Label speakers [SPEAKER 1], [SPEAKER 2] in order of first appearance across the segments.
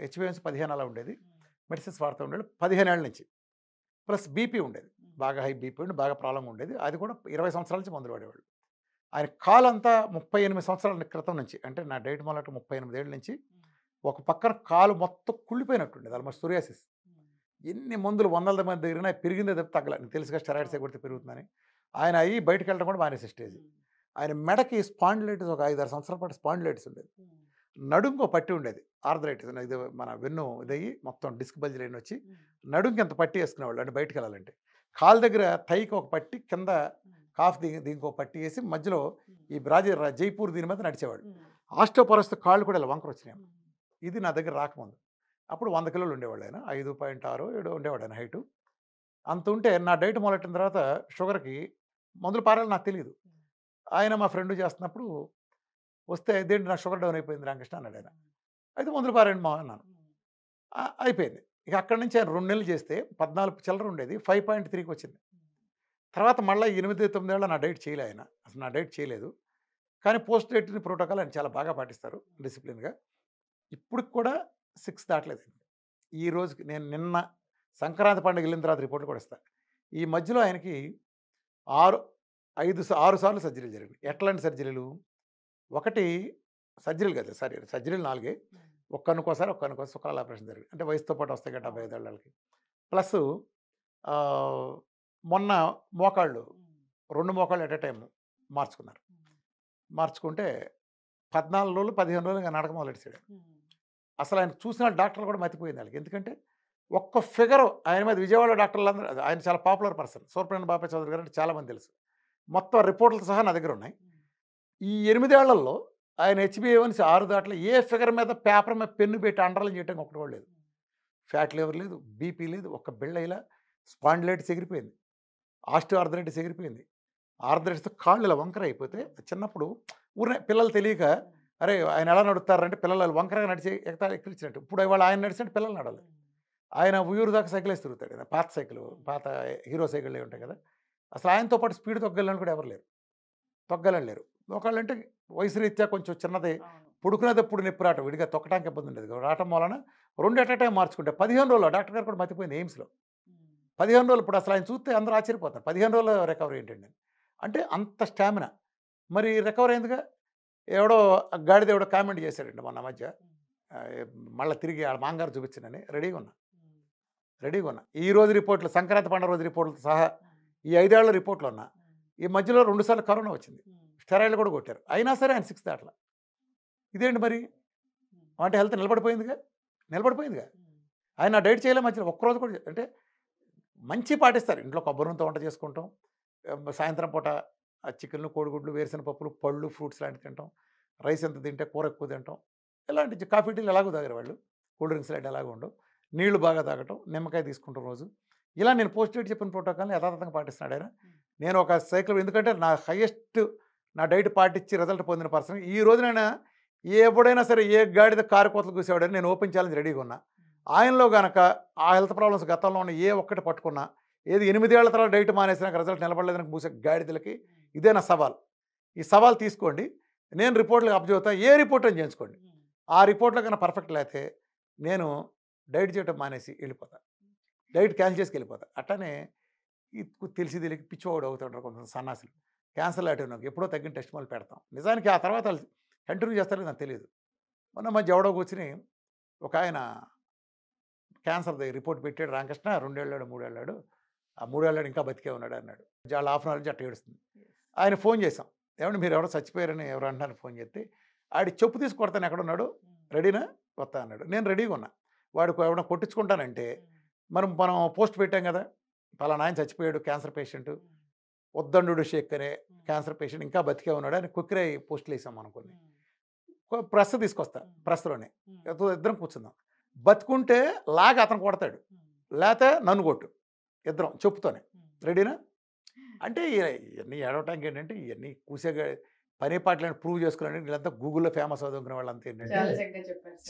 [SPEAKER 1] హెచ్బిఎన్స్ 15 అలా ఉండేది. మెడిసిన్స్ వాడుతూ ఉండేది 15 ఏళ్ల నుంచి. ప్లస్ బీపీ ఉండేది. బాగా హై బీపీ ఉండి బాగా ప్రాబ్లమ్ ఉండేది. అది కూడా 20 సంవత్సరాల నుంచి మందులు వాడేవాళ్ళు. ఆయన కాలంతా 38 సంవత్సరాల క్రితం నుంచి అంటే నా డేట్ మొదలట 38 ఏళ్ల నుంచి ఒక పక్కన కాలు మొత్తం కుళ్ళిపోయినట్టుండేది. Almost psoriasis. ఎన్ని మందులు వందల మంది దగ్గర పెరిగిందే తప్ప తగ్గల. నీకు తెలుసుగా స్టెరాయిడ్స్ కొడితే పెరుగుతుందని. ఆయన అయ్యి బయటికి వెళ్ళడం కూడా మానేసే స్టేజ్. ఆయన మెడకి స్పాండిలైటిస్ ఒక 5, 6 సంవత్సరాల పాటు స్పాండిలైటిస్ ఉండేది. నడుంకో పట్టి ఉండేది. ఆర్థరైటిస్ ఇది మన వెన్ను ఇదయ్యి మొత్తం డిస్క్ బల్జీలైన వచ్చి నడుంకి ఎంత పట్టి వేసుకునేవాళ్ళు అంటే బయటికి వెళ్ళాలంటే. కాలు దగ్గర థైకి ఒక పట్టి కింద కాఫ్ దీనికి ఒక పట్టి వేసి మధ్యలో ఈ జైపూర్ దీని మీద నడిచేవాడు. ఆస్టోపరస్ కాళ్ళు కూడా ఇలా వంకర వచ్చినాయి. ఇది నా దగ్గర రాకముందు. అప్పుడు 100 కిలోలు ఉండేవాళ్ళు ఆయన. 5.6 7 ఉండేవాడు ఆయన హైటు. అంత ఉంటే నా డైట్ మొదలెట్టిన తర్వాత షుగర్‌కి మందులు పారాలి నాకు తెలీదు. ఆయన మా ఫ్రెండ్ చేస్తున్నప్పుడు వస్తే "ఇదేంటి నాకు షుగర్ డౌన్ అయిపోయింది రామకృష్ణ" అన్నాడు ఆయన. అయితే మందులు పారేయండి మావ అన్నాను. అయిపోయింది. ఇక అక్కడి నుంచి ఆయన 2 నెలలు చేస్తే 14 చిల్లర ఉండేది 5.3కి వచ్చింది. తర్వాత మళ్ళీ 8, 9 ఏళ్ల నా డైట్ చేయలే ఆయన. అసలు నా డైట్ చేయలేదు. కానీ పోస్ట్ డైట్ ప్రోటోకాల్ ఆయన చాలా బాగా పాటిస్తారు డిసిప్లిన్‌గా. ఇప్పటికి కూడా 6 దాటలేదు. ఈ రోజుకి నేను నిన్న సంక్రాంతి పండుగ వెళ్ళిన తర్వాత రిపోర్ట్లు కూడా ఇస్తా. ఈ మధ్యలో ఆయనకి 6 సార్లు సర్జరీలు జరిగినాయి. ఎట్లాంటి సర్జరీలు? ఒకటి సర్జరీలు కాదు సారీ సర్జరీలు 4 ఒక కన్నుకోసారి సుఖాల ఆపరేషన్ జరిగింది. అంటే వయసుతో పాటు వస్తాయి కదా 75 ఏళ్ళ వాళ్ళకి. ప్లస్ మొన్న మోకాళ్ళు 2 మోకాళ్ళు ఎట్ ఎ టైం మార్చుకున్నారు. మార్చుకుంటే 14 రోజులు 15 రోజులు ఇంకా నడక మొదలెట్టాడు. అసలు ఆయన చూసిన డాక్టర్లు కూడా మతిపోయింది వాళ్ళకి. ఎందుకంటే ఒక్క ఫిగరు ఆయన మీద విజయవాడ డాక్టర్లందరూ ఆయన చాలా పాపులర్ పర్సన్. సూర్యప్రకాష్ బాపయ్య చౌదరి గారు అంటే చాలామంది తెలుసు. మొత్తం రిపోర్టులతో సహా నా దగ్గర ఉన్నాయి. ఈ 8 ఏళ్లలో ఆయన హెచ్బిఏవన్సీ 6 దాంట్లో ఏ ఫిగర్ మీద పేపర్ మీద పెన్ను పెట్టి అండర్లైన్ చేయడం ఒకటి కూడా లేదు. ఫ్యాట్ లివర్ లేదు, బీపీ లేదు, ఒక్క బిళ్ళైలా స్పాండిలైటిస్ ఎగిరిపోయింది, ఆస్టియోఆర్థరైటిస్ ఎగిరిపోయింది. ఆర్థరైటిస్తో కాళ్ళు ఇలా వంకర అయిపోతే చిన్నప్పుడు ఊరినే పిల్లలు తెలియక అరే ఆయన ఎలా నడుస్తారంటే పిల్లలు వంకరగా నడిచి ఎక్కిరించినట్టు. ఇప్పుడు ఇవాళ ఆయన నడిచినట్టు పిల్లలు నడాలి. ఆయన ఊరు దాకా సైకిల్ వేసి తిరుగుతాడు కదా, పాత సైకిల్, పాత హీరో సైకిళ్ళు ఉంటాయి కదా. అసలు ఆయనతో పాటు స్పీడ్ తొక్కగలని కూడా ఎవరు లేరు, తొక్కగలని లేరు. ఒకళ్ళంటే వయసు రీత్యా కొంచెం చిన్నది పుడుకునేటప్పుడు నొప్పి రావటం, విడిగా తొక్కడానికి ఇబ్బంది ఉండేది రావటం వలన 2 ఎట్ ఎ టైం మార్చుకుంటే 15 రోజులు డాక్టర్ గారు కూడా మతిపోయింది ఎయిమ్స్లో. 15 రోజులు ఇప్పుడు అసలు ఆయన చూస్తే అందరూ ఆశ్చర్యపోతారు. 15 రోజులు రికవరీ ఏంటండి అంటే అంత స్టామినా. మరి రికవరీ అయిందిగా. ఎవడో గాడిద ఎవడో కామెంట్ చేశాడండి మొన్న మధ్య, మళ్ళీ తిరిగి వాళ్ళ మాంగారు చూపించనని రెడీగా ఉన్నా. ఈ రోజు రిపోర్ట్లు సంక్రాంతి పండుగ రోజు రిపోర్ట్లతో సహా ఈ 5 ఏళ్ల రిపోర్ట్లు ఉన్నా. ఈ మధ్యలో 2 సార్లు కరోనా వచ్చింది, స్టెరాయిడ్లు కూడా కొట్టారు. అయినా సరే ఆయన 6 దాట్లా. ఇదేంటి మరి అంటే హెల్త్ నిలబడిపోయిందిగా. ఆయన డైట్ చేయలే మధ్యలో ఒక్కరోజు కూడా అంటే మంచి పాటిస్తారు. ఇంట్లో కొబ్బరి నూనెతో వంట చేసుకుంటాం, సాయంత్రం పూట చికెన్లు, కోడిగుడ్లు, వేరుశెనగ పప్పులు, పళ్ళు, ఫ్రూట్స్ లాంటివి తింటాం, రైస్ ఎంత తింటే కూర ఎక్కువ తింటాం. ఇలాంటి కాఫీ టీలు ఎలాగో తాగారు వాళ్ళు, కూల్ డ్రింక్స్ లాంటి ఎలాగో ఉండవు. నీళ్లు బాగా తాగటం, నిమ్మకాయ తీసుకుంటాం రోజు. ఇలా నేను పోస్ట్ డైట్ చెప్పిన ప్రోటోకాల్ని యథాతథంగా పాటిస్తున్నాడు ఆయన. నేను ఒక సైకిల్ ఎందుకంటే నా హైయెస్ట్ నా డైట్ పాటించి రిజల్ట్ పొందిన పర్సన్. ఈ రోజునైనా ఎప్పుడైనా సరే ఏ గాడిద కారు కోతలు కూసేవాడని నేను ఓపెన్ ఛాలెంజ్ రెడీగా ఉన్నా. ఆయనలో గనక ఆ హెల్త్ ప్రాబ్లమ్స్ గతంలో ఉన్న ఏ ఒక్కటి పట్టుకున్నా, ఏది 8 ఏళ్ల తర్వాత డైట్ మానేసి నాకు రిజల్ట్ నిలబడలేదని మూసే గాడిదలకి ఇదే నా సవాల్. ఈ సవాల్ తీసుకోండి, నేను రిపోర్ట్లకు అప్జవుతా, ఏ రిపోర్ట్ అని చేయించుకోండి. ఆ రిపోర్ట్లో కన్నా పర్ఫెక్ట్ లేకపోతే నేను డైట్ చేయటం మానేసి వెళ్ళిపోతా, డైట్ క్యాన్సిల్ చేసి వెళ్ళిపోతా. అట్లానే తెలిసి తెలియక పిచ్చివాడు అవుతుంటారు కొంత సన్నాసులు. క్యాన్సర్ లాంటివి నాకు ఎప్పుడో తగ్గిన టెస్ట్ మళ్ళీ పెడతాం. నిజానికి ఆ తర్వాత వాళ్ళు కంటిన్యూ చేస్తారో నాకు తెలియదు. మొన్న మధ్య ఎవడో కూర్చుని ఒక ఆయన క్యాన్సర్ రిపోర్ట్ పెట్టాడు, రామకృష్ణ 2 ఏళ్ళాడు 3 ఏళ్ళాడు, ఆ 3 ఏళ్ళాడు ఇంకా బతికే ఉన్నాడు అన్నాడు. చాలా హాఫ్ అన్ అవర్ నుంచి అట్ట ఏడుస్తుంది. ఆయన ఫోన్ చేసాం, ఏమంటే మీరు ఎవరో చచ్చిపోయారని ఎవరు అంటున్నారు ఫోన్ చేస్తే, ఆడి చెప్పు తీసి కొడతాను ఎక్కడున్నాడు, రెడీనా వస్తా అన్నాడు. నేను రెడీగా ఉన్నా. వాడికి ఎవరైనా కొట్టించుకుంటానంటే మనం పోస్ట్ పెట్టాం కదా, పలానా ఆయన చచ్చిపోయాడు క్యాన్సర్ పేషెంట్, ఉద్దండు షేక్ అనే క్యాన్సర్ పేషెంట్ ఇంకా బతికే ఉన్నాడు అని కుక్కిరై పోస్టులు వేసాం మనం కొన్ని. ప్రెస్ తీసుకొస్తా, ప్రెస్లోనే ఇద్దరం కూర్చుందాం. బతుకుంటే లాగా అతను కొడతాడు, లేకపోతే నన్ను కొట్టు, ఇద్దరం చెప్పుతోనే. రెడీనా అంటే ఇవన్నీ ఏడవటానికి ఏంటంటే ఇవన్నీ కూసేగా పని పాటలను ప్రూవ్ చేసుకుని వీళ్ళంతా గూగుల్లో ఫేమస్ అవుతున్న వాళ్ళంతా ఏంటంటే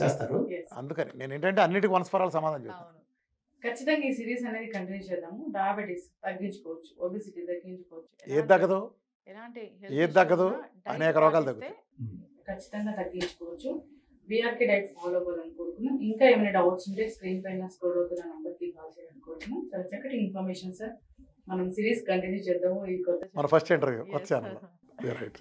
[SPEAKER 1] చేస్తారు. అందుకని నేను ఏంటంటే అన్నిటికీ వన్స్ ఫర్ ఆల్ సమాధానం చెప్తాను.
[SPEAKER 2] ఖచ్చితంగా ఈ సిరీస్ అనేది కంటిన్యూ చేద్దాము. డయాబెటీస్ తగ్గించుకోవచ్చు, ఒబెసిటీ తగ్గించుకోవచ్చు,
[SPEAKER 1] ఏది తగ్గదు అనేక రోగాలు తగ్గుతాయి.
[SPEAKER 2] ఖచ్చితంగా తగ్గించుకోవచ్చు. బీఆర్కే డైట్ ఫాలో అవ్వాలని కోరుకున్నాం. ఇంకా ఏమైనా డౌట్స్ ఉంటే స్క్రీన్ పైన స్క్రోల్ అవుతున్న నంబర్కి కాల్ చేయాలని కోరుకున్నాం. చాలా చక్కటి ఇన్ఫర్మేషన్ సార్. మనం సిరీస్ కంటిన్యూ చేద్దాము ఈ కొత్త
[SPEAKER 1] మన ఫస్ట్ ఇంటర్వ్యూ కొత్త
[SPEAKER 2] Yes,
[SPEAKER 1] ఛానల్లో. రైట్.